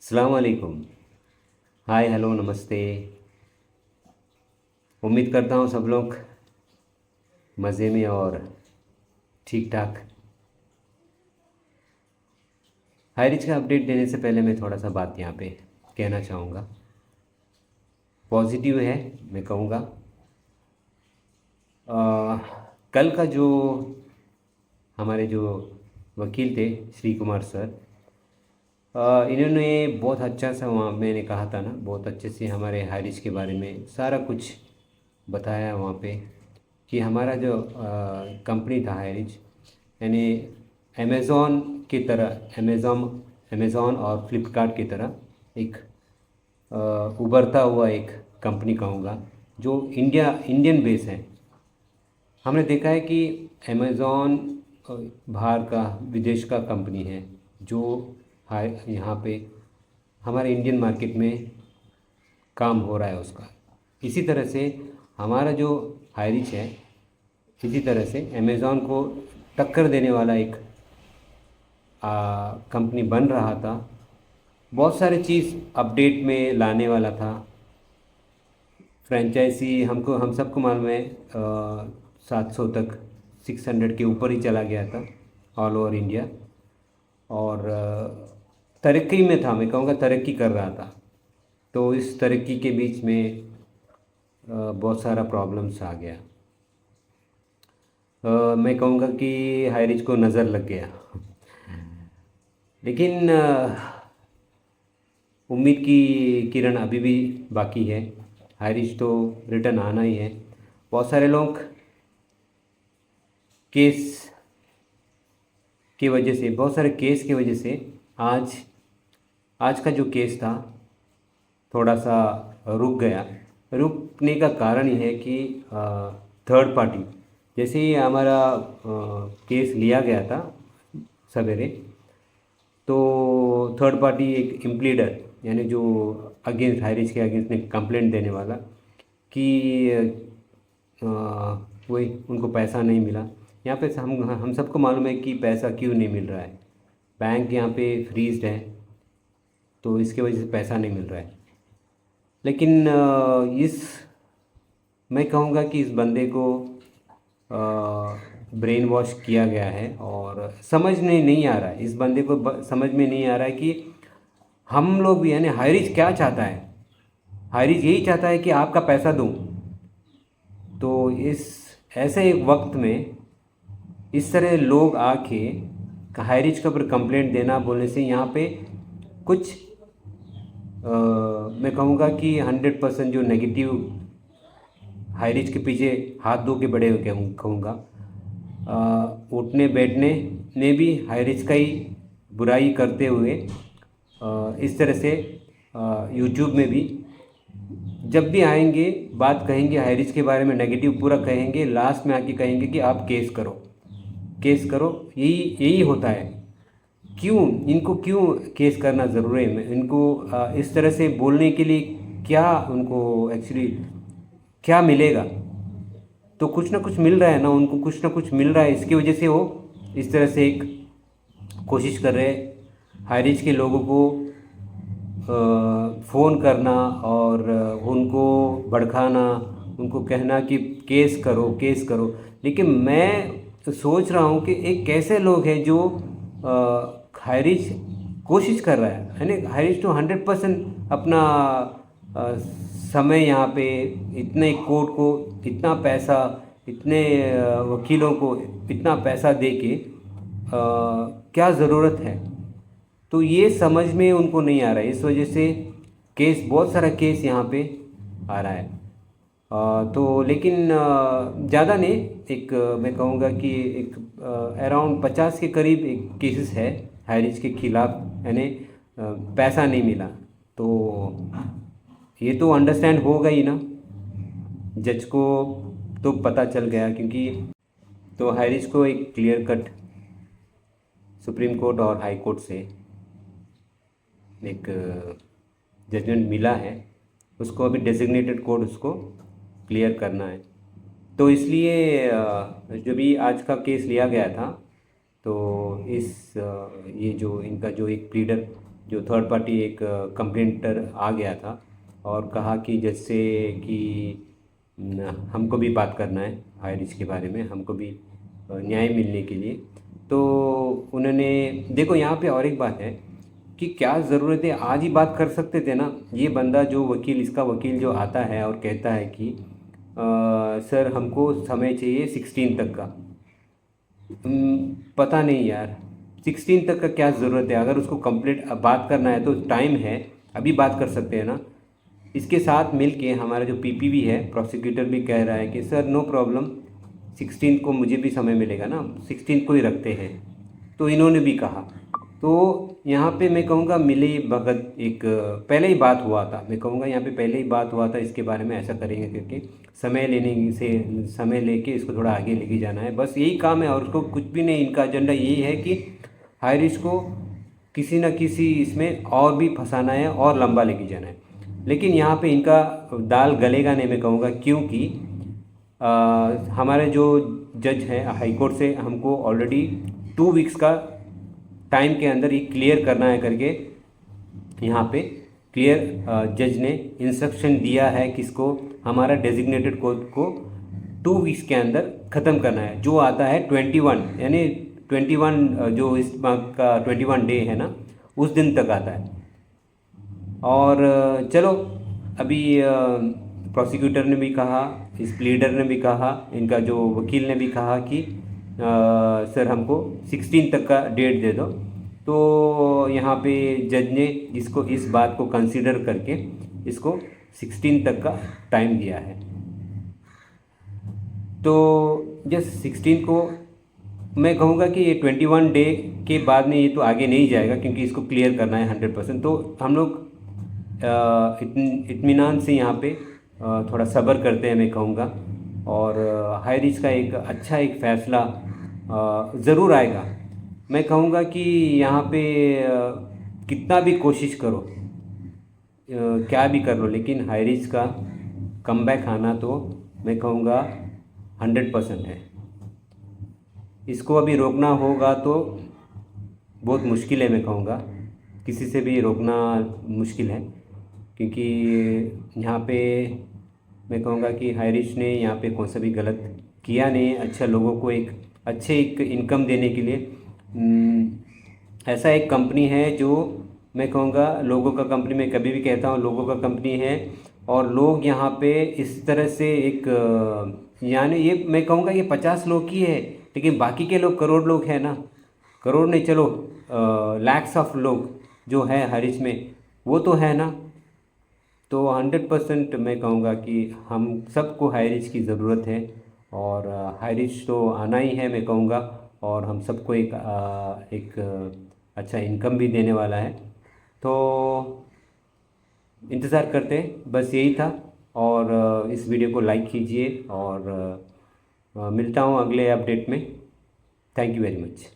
अस्सलाम वालेकुम। Hi hello नमस्ते। उम्मीद करता हूँ सब लोग मज़े में और ठीक ठाक। हाई रिच का अपडेट देने से पहले मैं थोड़ा सा बात यहाँ पे कहना चाहूँगा। पॉजिटिव है, मैं कहूँगा। कल का जो हमारे जो वकील थे श्री कुमार सर, इन्होंने बहुत अच्छा सा, वहाँ मैंने कहा था ना, बहुत अच्छे से हमारे हाई रिच के बारे में सारा कुछ बताया वहाँ पे कि हमारा जो कंपनी था हाई रिच, यानी अमेज़ॉन की तरह, अमेज़ॉन और फ्लिपकार्ट की तरह एक उभरता हुआ एक कंपनी कहूँगा, जो इंडियन बेस है। हमने देखा है कि अमेज़ॉन बाहर का, विदेश का कंपनी है, जो यहाँ पे हमारे इंडियन मार्केट में काम हो रहा है उसका। इसी तरह से हमारा जो हाई रिच है, इसी तरह से अमेज़ॉन को टक्कर देने वाला एक कंपनी बन रहा था। बहुत सारे चीज़ अपडेट में लाने वाला था। फ्रेंचाइजी हम सबको मालूम है, 700 तक, 600 के ऊपर ही चला गया था ऑल ओवर इंडिया। और तरक्की में था, मैं कहूँगा तरक्की कर रहा था। तो इस तरक्की के बीच में बहुत सारा प्रॉब्लम्स आ गया। मैं कहूँगा कि हाई रिच को नज़र लग गया। लेकिन उम्मीद की किरण अभी भी बाकी है। हाई रिच तो रिटर्न आना ही है। बहुत सारे लोग केस की वजह से, बहुत सारे केस की वजह से आज आज का जो केस था थोड़ा सा रुक गया। रुकने का कारण ये है कि थर्ड पार्टी, जैसे ही हमारा केस लिया गया था सवेरे, तो थर्ड पार्टी एक इम्प्लीडर, यानी जो अगेंस्ट हाई रिच के अगेंस्ट में कंप्लेंट देने वाला, कि वही उनको पैसा नहीं मिला। यहाँ पे हम सबको मालूम है कि पैसा क्यों नहीं मिल रहा है। बैंक यहाँ पे फ्रीज्ड है, तो इसके वजह से पैसा नहीं मिल रहा है। लेकिन इस मैं कहूँगा कि इस बंदे को ब्रेन वॉश किया गया है और समझ में नहीं आ रहा है, इस बंदे को समझ में नहीं आ रहा है कि हम लोग भी, यानी हाई रिच क्या चाहता है। हाई रिच यही चाहता है कि आपका पैसा दूं। तो इस ऐसे एक वक्त में इस तरह लोग आके हाई रिच के ऊपर कंप्लेंट देना बोलने से यहाँ पे कुछ मैं कहूँगा कि 100% जो नेगेटिव हाई रिच के पीछे हाथ धो के बड़े हो कहूँगा, उठने बैठने में भी हाई रिच का ही बुराई करते हुए, इस तरह से यूट्यूब में भी जब भी आएंगे बात कहेंगे हाई रिच के बारे में, नेगेटिव पूरा कहेंगे, लास्ट में आके कहेंगे कि आप केस करो, केस करो। यही यही होता है। क्यों इनको, क्यों केस करना ज़रूरी है? इनको इस तरह से बोलने के लिए क्या उनको एक्चुअली क्या मिलेगा? तो कुछ ना कुछ मिल रहा है ना, उनको कुछ ना कुछ मिल रहा है। इसकी वजह से वो इस तरह से एक कोशिश कर रहे हैं हाई रिच के लोगों को फ़ोन करना और उनको भड़काना, उनको कहना कि केस करो, केस करो। लेकिन मैं सोच रहा हूँ कि एक कैसे लोग हैं जो हाई रिच कोशिश कर रहा है, यानी हाई रिच तो 100% अपना समय यहाँ पे, इतने कोर्ट को इतना पैसा, इतने वकीलों को इतना पैसा दे के क्या ज़रूरत है? तो ये समझ में उनको नहीं आ रहा है। इस वजह से केस, बहुत सारा केस यहाँ पे आ रहा है। तो लेकिन ज़्यादा नहीं, एक मैं कहूँगा कि एक अराउंड 50 के करीब एक केसेस है हाई रिच के खिलाफ, यानी पैसा नहीं मिला। तो ये तो अंडरस्टैंड होगा ही ना, जज को तो पता चल गया, क्योंकि तो हाई रिच को एक क्लियर कट सुप्रीम कोर्ट और हाई कोर्ट से एक जजमेंट मिला है। उसको अभी डेजिग्नेटेड कोर्ट उसको क्लियर करना है। तो इसलिए जो भी आज का केस लिया गया था, तो इस ये जो इनका जो एक प्लीडर जो थर्ड पार्टी एक कंप्लेंटर आ गया था और कहा कि जैसे कि हमको भी बात करना है हाई रिस्क के बारे में, हमको भी न्याय मिलने के लिए। तो उन्होंने देखो यहाँ पे और एक बात है कि क्या ज़रूरत है, आज ही बात कर सकते थे ना। ये बंदा जो वकील, इसका वकील जो आता है और कहता है कि सर हमको समय चाहिए 16 तक का। पता नहीं यार, 16 तक का क्या ज़रूरत है? अगर उसको कंप्लीट बात करना है तो टाइम है, अभी बात कर सकते हैं ना। इसके साथ मिलके हमारा जो पीपीवी है, प्रोसिक्यूटर भी कह रहा है कि सर नो प्रॉब्लम, 16 को मुझे भी समय मिलेगा ना, 16 को ही रखते हैं। तो इन्होंने भी कहा। तो यहाँ पे मैं कहूँगा मिली भगत, एक पहले ही बात हुआ था, मैं कहूँगा यहाँ पे पहले ही बात हुआ था इसके बारे में, ऐसा करेंगे करके समय लेने से, समय लेके इसको थोड़ा आगे लेके जाना है, बस यही काम है। और उसको कुछ भी नहीं, इनका एजेंडा यही है कि हाई रिस्क को किसी न किसी इसमें और भी फंसाना है और लंबा लेके जाना है। लेकिन यहाँ पे इनका दाल गलेगा नहीं, मैं कहूँगा, क्योंकि हमारे जो जज हैं हाई कोर्ट से हमको ऑलरेडी 2 वीक्स का टाइम के अंदर ये क्लियर करना है करके यहाँ पे क्लियर जज ने इंस्ट्रक्शन दिया है किसको, हमारा डेजिग्नेटेड कोर्ट को 2 वीक्स के अंदर ख़त्म करना है। जो आता है 21, यानी 21 जो इस मंथ का 21 डे है ना, उस दिन तक आता है। और चलो अभी प्रोसिक्यूटर ने भी कहा, इस प्लीडर ने भी कहा, इनका जो वकील ने भी कहा कि सर हमको 16 तक का डेट दे दो। तो यहाँ पे जज ने इसको, इस बात को कंसीडर करके इसको 16 तक का टाइम दिया है। तो जस्ट 16 को मैं कहूँगा कि ये 21 डे के बाद में ये तो आगे नहीं जाएगा, क्योंकि इसको क्लियर करना है 100%। तो हम लोग इत्मीनान से यहाँ पे थोड़ा सब्र करते हैं, मैं कहूँगा। और हाई रिस्क का एक अच्छा एक फ़ैसला ज़रूर आएगा। मैं कहूँगा कि यहाँ पे कितना भी कोशिश करो, क्या भी कर लो, लेकिन हाई रिस्क का कमबैक आना तो मैं कहूँगा 100% है। इसको अभी रोकना होगा तो बहुत मुश्किल है, मैं कहूँगा किसी से भी रोकना मुश्किल है, क्योंकि यहाँ पे मैं कहूँगा कि हाई रिस्क ने यहाँ पे कौन सा भी गलत किया नहीं। अच्छा, लोगों को एक अच्छे एक इनकम देने के लिए ऐसा एक कंपनी है जो मैं कहूँगा लोगों का कंपनी, मैं कभी भी कहता हूँ लोगों का कंपनी है। और लोग यहाँ पे इस तरह से एक यानी ये मैं कहूँगा ये 50 लोग की है, लेकिन बाकी के लोग करोड़ लोग हैं ना, करोड़ नहीं चलो लैक्स ऑफ लोग जो है हाई रिस्क में, वो तो है ना। तो 100% मैं कहूँगा कि हम सबको हाई रिस्क की ज़रूरत है, और हाई रिस्क तो आना ही है, मैं कहूँगा। और हम सबको एक अच्छा इनकम भी देने वाला है। तो इंतज़ार करते हैं, बस यही था। और इस वीडियो को लाइक कीजिए, और मिलता हूँ अगले अपडेट में। Thank you very much.